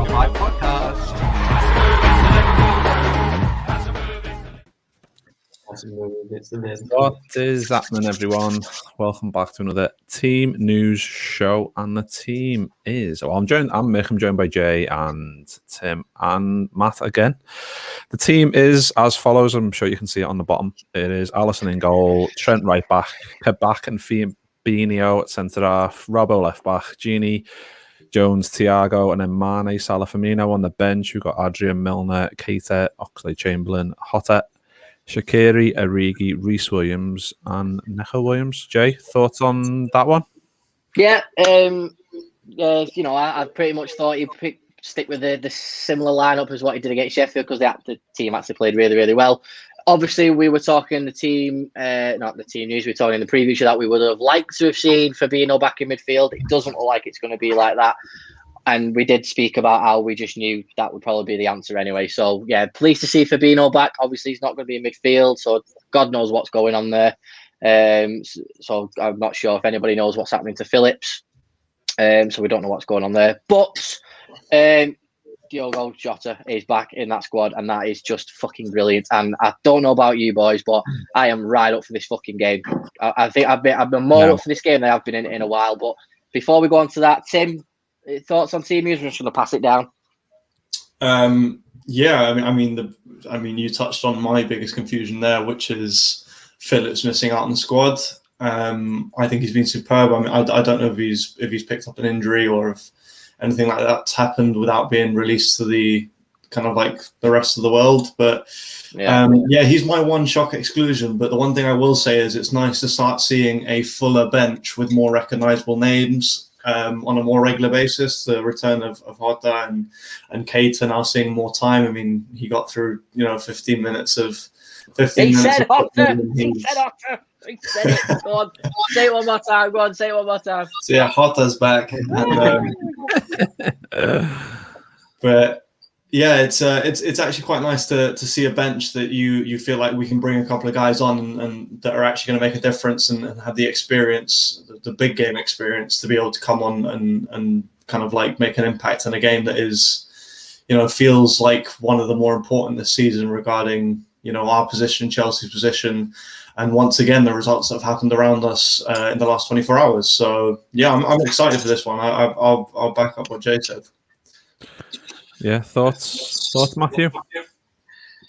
Top 5 Podcast. What is happening, everyone? Welcome back to another team news show, and the team is. I'm Mick. I'm joined by Jay and Tim and Matt again. The team is as follows. I'm sure you can see it on the bottom. It is Allison in goal, Trent right back, Kabak and Fabinho at centre half, Robbo left back, Genie, Jones, Thiago, and then Mane, Salah, Firmino on the bench. We've got Adrian, Milner, Keita, Oxlade-Chamberlain, Hotter, Shaqiri, Origi, Reece Williams, and Neco Williams. Jay, thoughts on that one? Yeah, I pretty much thought he'd stick with the similar lineup as what he did against Sheffield because the team actually played really, really well. Obviously, we were talking not the team news, we were talking in the preview show that we would have liked to have seen Fabinho back in midfield. It doesn't look like it's going to be like that. And we did speak about how we just knew that would probably be the answer anyway. So, yeah, pleased to see Fabinho back. Obviously, he's not going to be in midfield, so God knows what's going on there. So I'm not sure if anybody knows what's happening to Phillips. So we don't know what's going on there. But Diogo Jota is back in that squad, and that is just fucking brilliant. And I don't know about you boys, but I am right up for this fucking game. I think I've been more up for this game than I've been in a while. But before we go on to that, Tim, thoughts on team news? I'm just going to pass it down. Yeah, I mean, you touched on my biggest confusion there, which is Phillips missing out on the squad. I think he's been superb. I mean, I don't know if he's picked up an injury or if anything like that's happened without being released to the kind of like the rest of the world. But he's my one shock exclusion. But the one thing I will say is it's nice to start seeing a fuller bench with more recognisable names on a more regular basis. The return of Horta and Keita now seeing more time. I mean, he got through 15 minutes of. He said Horta. He said it. Go on. Say it one more time. Go on. Say it one more time. So yeah, Horta's back. But yeah, it's actually quite nice to see a bench that you feel like we can bring a couple of guys on and that are actually going to make a difference and have the experience, the big game experience, to be able to come on and kind of like make an impact in a game that is, feels like one of the more important this season regarding our position, Chelsea's position, and once again the results that have happened around us in the last 24 hours. So yeah, I'm excited for this one. I'll back up what Jay said. Yeah, thoughts, Matthew?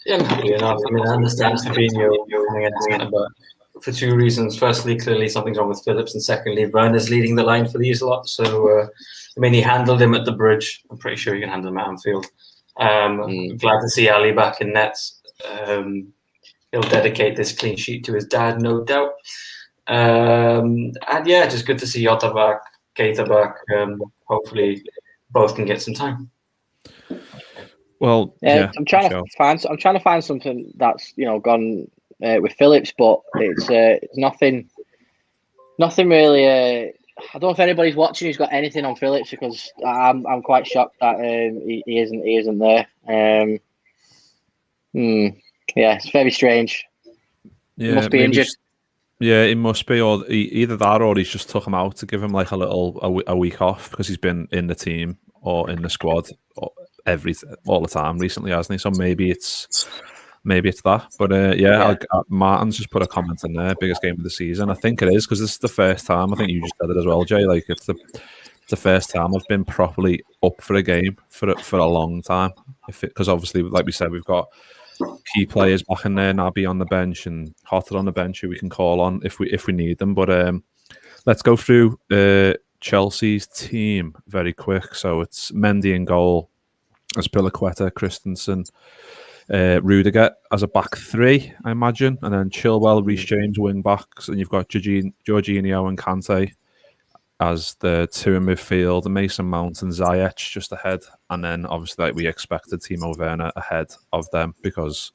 Yeah, I'm happy enough. I mean, I understand Fabinho coming in centre, but for two reasons. Firstly, clearly something's wrong with Phillips, and secondly, Werner's leading the line for these lot. So, he handled him at the bridge. I'm pretty sure he can handle him at Anfield. Glad to see Ali back in nets. He'll dedicate this clean sheet to his dad, no doubt. And yeah, just good to see Jota back, Keita back. Hopefully, both can get some time. Well, I'm trying to find something that's gone with Phillips, but it's nothing really. I don't know if anybody's watching who's got anything on Phillips, because I'm quite shocked that he isn't there. Yeah, it's very strange. Yeah, he must be injured. Yeah, it must be, or either that, or he's just took him out to give him like a week off because he's been in the team or in the squad all the time recently, hasn't he? So maybe it's that. But Martin's just put a comment in there. Biggest game of the season. I think it is, because this is the first time. I think you just said it as well, Jay. Like it's the first time I've been properly up for a game for a long time. Because obviously, like we said, we've got key players back in there. Naby on the bench and Hotter on the bench, who we can call on if we need them. But let's go through Chelsea's team very quick. So it's Mendy in goal, Azpilicueta, Christensen, Rudiger as a back three, I imagine, and then Chilwell, Reece James wing backs, and you've got Jorginho and Kante as the two in midfield, Mason Mount and Ziyech just ahead, and then obviously like we expected Timo Werner ahead of them, because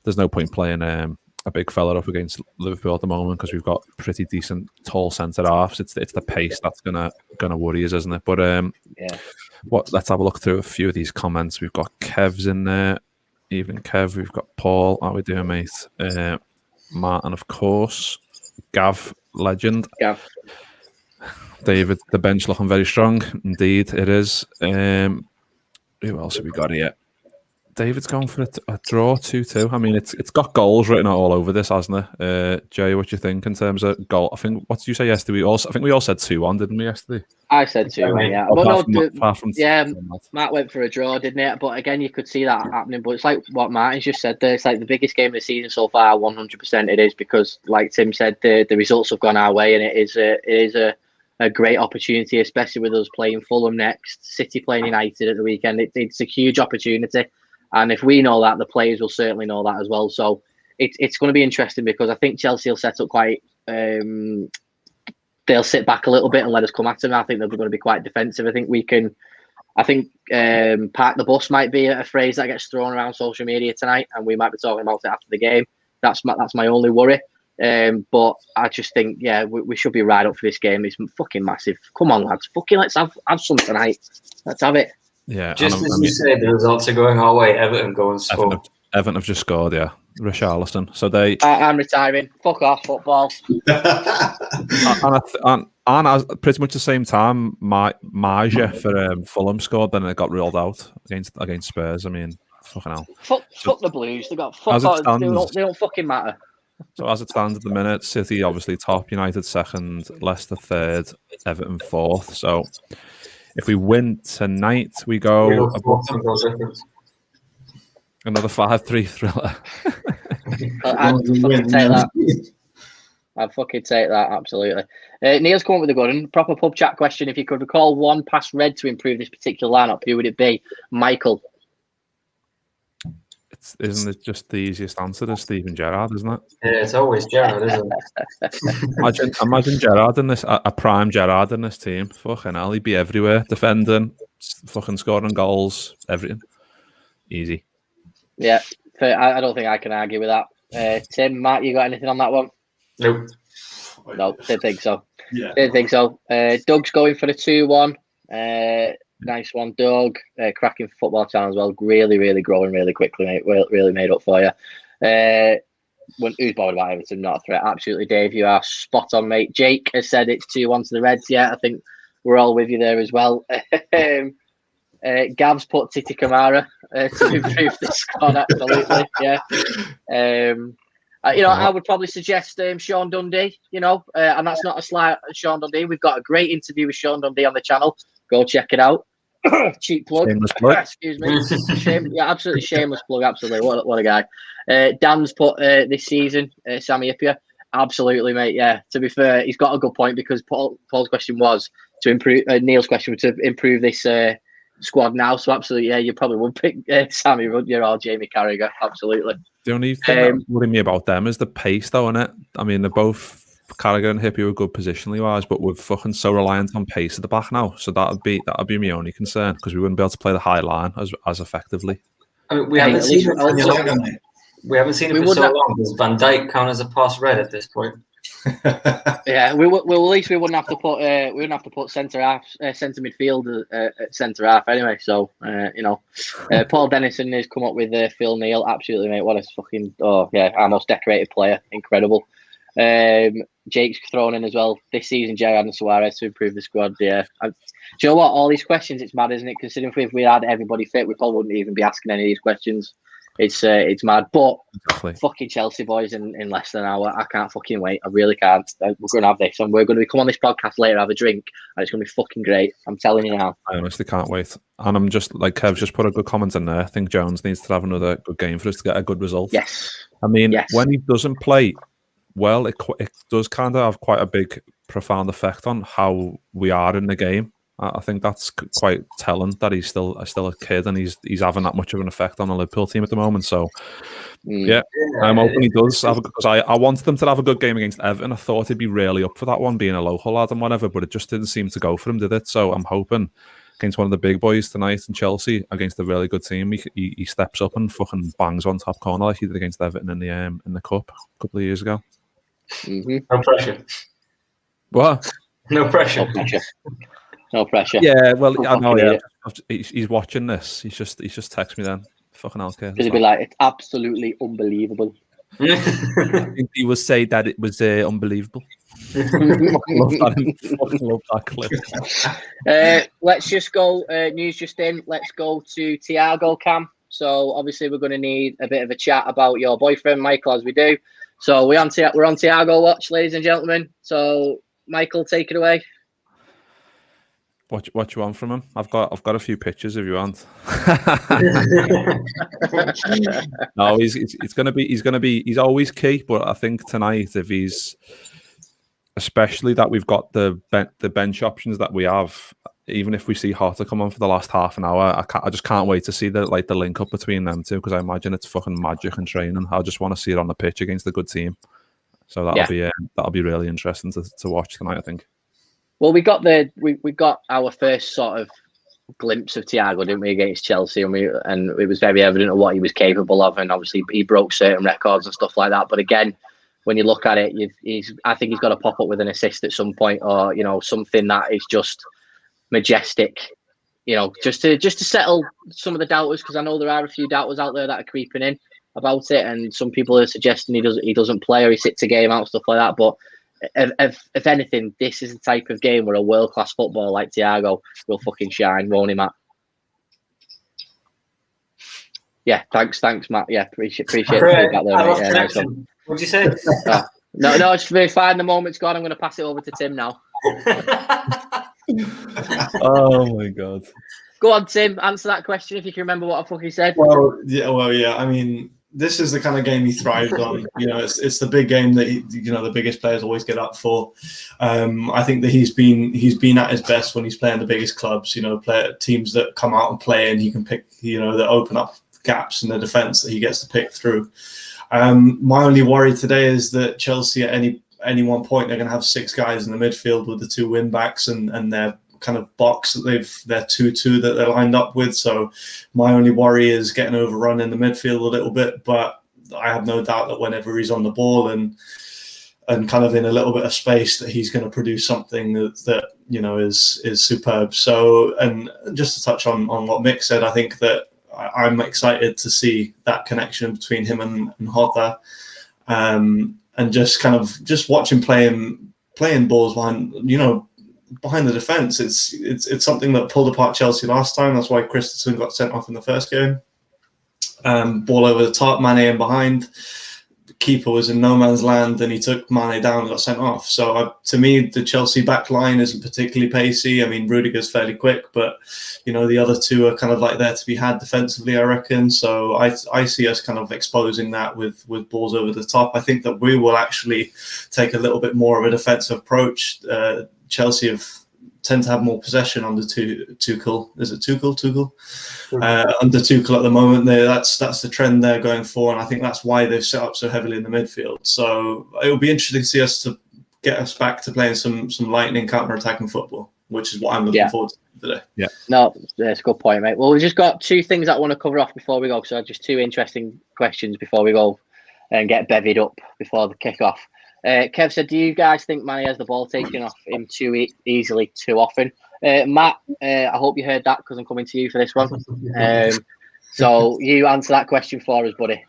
there's no point playing a big fella up against Liverpool at the moment, because we've got pretty decent tall centre halves. It's the pace that's gonna worry us, isn't it? But let's have a look through a few of these comments. We've got Kev's in there. Evening, Kev. We've got Paul. How are we doing, mate? Martin, of course. Gav, legend. Gav. David, the bench looking very strong. Indeed, it is. Who else have we got here? David's going for a draw 2-2. I mean, it's got goals written all over this, hasn't it? Jay, what do you think in terms of goal? I think, what did you say yesterday? I think we all said 2-1, didn't we, yesterday? I said 2-1, yeah. Matt went for a draw, didn't it? But again, you could see that happening. But it's like what Martin's just said there. It's like the biggest game of the season so far, 100% it is, because, like Tim said, the results have gone our way, and it is a great opportunity, especially with us playing Fulham next, City playing United at the weekend. It's a huge opportunity. And if we know that, the players will certainly know that as well. So it's going to be interesting, because I think Chelsea will set up quite... they'll sit back a little bit and let us come at them. I think they're going to be quite defensive. I think park the bus might be a phrase that gets thrown around social media tonight, and we might be talking about it after the game. That's my only worry. But I just think, we should be right up for this game. It's fucking massive. Come on, lads. Fucking let's have some tonight. Let's have it. Yeah, just as you say, the results are going our way. Everton go and score. Everton have just scored, yeah. Richarlison. So I'm retiring. Fuck off, football. and at pretty much the same time, Maja for Fulham scored, then it got ruled out against Spurs. I mean, fucking hell. Fuck the Blues. They got fuck all. They don't fucking matter. So as it stands at the minute, City obviously top, United second, Leicester third, Everton fourth. So if we win tonight, we go above them. Another 5-3 thriller. I'd fucking take that, absolutely. Neil's come up with a good one. Proper pub chat question. If you could recall one past red to improve this particular lineup, who would it be? Michael. Isn't it just the easiest answer to Steven Gerrard, isn't it? Yeah, it's always Gerrard, isn't it? Imagine Gerrard in this, a prime Gerrard in this team. Fucking hell, he'd be everywhere, defending, fucking scoring goals, everything. Easy. Yeah, I don't think I can argue with that. Tim, Matt, you got anything on that one? Nope. No, didn't think so. Yeah. Didn't think so. Doug's going for the 2-1. Nice one, Doug. Cracking football channel as well. Really, really growing really quickly, mate. Really made up for you. Who's bothered about Everton? Not a threat. Absolutely, Dave. You are spot on, mate. Jake has said it's 2-1 to the Reds. Yeah, I think we're all with you there as well. Gav's put Titi Kamara to improve the squad. Absolutely, yeah. I would probably suggest Sean Dundee. And that's not a slight at Sean Dundee. We've got a great interview with Sean Dundee on the channel. Go check it out. Cheap plug. Shameless plug. Excuse me. Absolutely shameless plug. Absolutely. What a guy. Dan's put this season, Sammy Ipia. Absolutely, mate. Yeah. To be fair, he's got a good point, because Paul's question was to improve. Neil's question was to improve this squad now. So absolutely, yeah, you probably would pick Sammy Rudyer or Jamie Carragher. Absolutely. The only thing that's worrying me about them is the pace, though, innit? I mean, they're both, Carragher and Hippie, were good positionally wise, but we're fucking so reliant on pace at the back now. So that'd be my only concern, because we wouldn't be able to play the high line as effectively. I mean, we haven't seen it for so long. Does Van Dijk count as a pass red at this point? Yeah, at least we wouldn't have to put centre midfield at centre half anyway. So Paul Dennison has come up with Phil Neal. Absolutely, mate. What a fucking our most decorated player. Incredible. Jake's thrown in as well this season. Gerrard and Suarez to improve the squad. Yeah. Do you know what? All these questions, it's mad, isn't it? Considering if we had everybody fit, we probably wouldn't even be asking any of these questions. It's mad, but exactly. Fucking Chelsea boys in less than an hour. I can't fucking wait. I really can't. We're going to have this, and we're going to come on this podcast later, have a drink, and it's going to be fucking great. I'm telling you now. I honestly can't wait. And I'm just like Kev just put a good comment in there. I think Jones needs to have another good game for us to get a good result. Yes. I mean, when he doesn't play well, it does kind of have quite a big, profound effect on how we are in the game. I think that's quite telling that he's still a kid, and he's having that much of an effect on the Liverpool team at the moment. So, yeah, I'm hoping he does have because I wanted them to have a good game against Everton. I thought he'd be really up for that one, being a local lad and whatever, but it just didn't seem to go for him, did it? So I'm hoping against one of the big boys tonight in Chelsea, against a really good team, he steps up and fucking bangs on top corner like he did against Everton in the cup a couple of years ago. Mm-hmm. No pressure. What? No pressure. No pressure. Yeah, well, I know. Yeah, he's watching this. He's just texted me then. Fucking hell, because he'd be like, "It's absolutely unbelievable." I think he would say that it was unbelievable. Love that clip. Let's just go. News just in. Let's go to Thiago, Cam. So obviously we're going to need a bit of a chat about your boyfriend, Michael, as we do. So we're on Thiago watch, ladies and gentlemen. So Michael, take it away. What you want from him? I've got a few pictures if you want. No, he's always key, but I think tonight, if he's, especially that we've got the bench options that we have, even if we see Hotter come on for the last half an hour, I just can't wait to see the link up between them two, because I imagine it's fucking magic and training. I just want to see it on the pitch against a good team. So that'll be really interesting to watch tonight, I think. Well, we got our first sort of glimpse of Thiago, didn't we, against Chelsea, and it was very evident of what he was capable of, and obviously he broke certain records and stuff like that. But again, when you look at it, I think he's got to pop up with an assist at some point, or something that is just majestic, just to settle some of the doubters, because I know there are a few doubters out there that are creeping in about it, and some people are suggesting he doesn't play or he sits a game out, stuff like that. But if anything, this is the type of game where a world-class footballer like Thiago will fucking shine, won't he, Matt? Yeah, thanks, Matt. Yeah, appreciate it. Back there, mate. Yeah, nice one. What'd you say? No, just very fine. The moment's gone. I'm going to pass it over to Tim now. Oh my god! Go on, Tim. Answer that question if you can remember what I fucking said. Well, yeah. I mean, this is the kind of game he thrived on. It's the big game that the biggest players always get up for. I think that he's been at his best when he's playing the biggest clubs. Teams that come out and play, and he can pick. That open up gaps in the defense that he gets to pick through. My only worry today is that Chelsea at any one point they're going to have 6 guys in the midfield with the 2 wing backs and their kind of box that their 2-2 that they're lined up with. So my only worry is getting overrun in the midfield a little bit, but I have no doubt that whenever he's on the ball and kind of in a little bit of space, that he's going to produce something that is superb. So, and just to touch on what Mick said, I think that I'm excited to see that connection between him and Jota, and just watch him playing balls behind the defense. It's something that pulled apart Chelsea last time. That's why Christensen got sent off in the first game. Ball over the top, Mane in behind. The keeper was in no man's land, and he took Mane down and got sent off. So to me, the Chelsea back line isn't particularly pacey. I mean, Rudiger's fairly quick, but the other 2 are kind of like there to be had defensively, I reckon. So I see us kind of exposing that with balls over the top. I think that we will actually take a little bit more of a defensive approach. Chelsea tend to have more possession under Tuchel. Is it Tuchel? Under Tuchel at the moment. That's the trend they're going for, and I think that's why they've set up so heavily in the midfield. So it will be interesting to see us to get us back to playing some lightning counter-attacking football, which is what I'm looking forward to today. Yeah. No, that's a good point, mate. Well, we've just got 2 things that I want to cover off before we go. So just 2 interesting questions before we go and get bevied up before the kick-off. Kev said, do you guys think Mane has the ball taken off him too easily, too often? Matt, I hope you heard that, because I'm coming to you for this one. So you answer that question for us, buddy.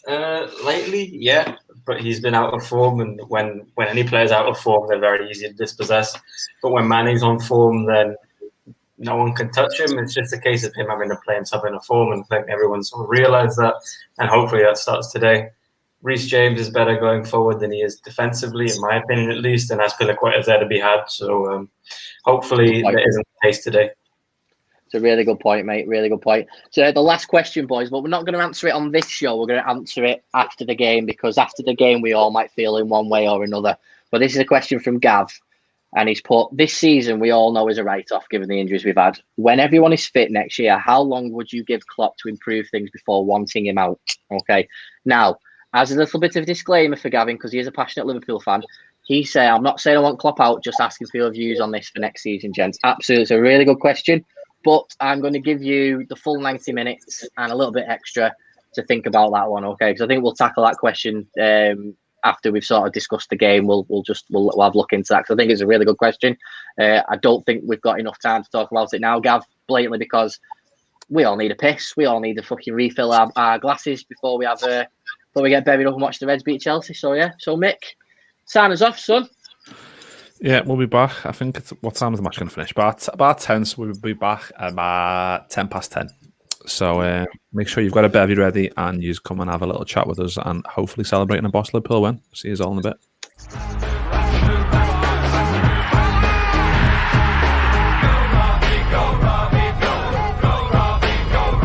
Lately, yeah, but he's been out of form, and when any player's out of form, they're very easy to dispossess. But when Mane's on form, then no one can touch him. It's just a case of him having to play himself in a form, and I think everyone's sort of realised that, and hopefully that starts today. Reece James is better going forward than he is defensively, in my opinion at least, and Azpilicueta is there to be had. So hopefully that isn't the case today. It's a really good point, mate. Really good point. So the last question, boys, but we're not going to answer it on this show. We're going to answer it after the game, because after the game we all might feel in one way or another. But this is a question from Gav, and he's put, this season we all know is a write-off given the injuries we've had. When everyone is fit next year, how long would you give Klopp to improve things before wanting him out? Okay. Now, as a little bit of a disclaimer for Gavin, because he is a passionate Liverpool fan, he said, I'm not saying I want Klopp out, just asking for your views on this for next season, gents. Absolutely. It's a really good question, but I'm going to give you the full 90 minutes and a little bit extra to think about that one, okay? Because I think we'll tackle that question after we've sort of discussed the game. We'll have a look into that, because I think it's a really good question. I don't think we've got enough time to talk about it now, Gav, blatantly, because we all need a piss. We all need to fucking refill our glasses before we have... But we get buried up and watch the Reds beat Chelsea. So, yeah. So, Mick, sign us off, son. Yeah, we'll be back. I think what time is the match going to finish? About 10, so we'll be back about 10:10. So make sure you've got a bevy ready and you come and have a little chat with us and hopefully celebrating a Boss Liverpool win. See you all in a bit.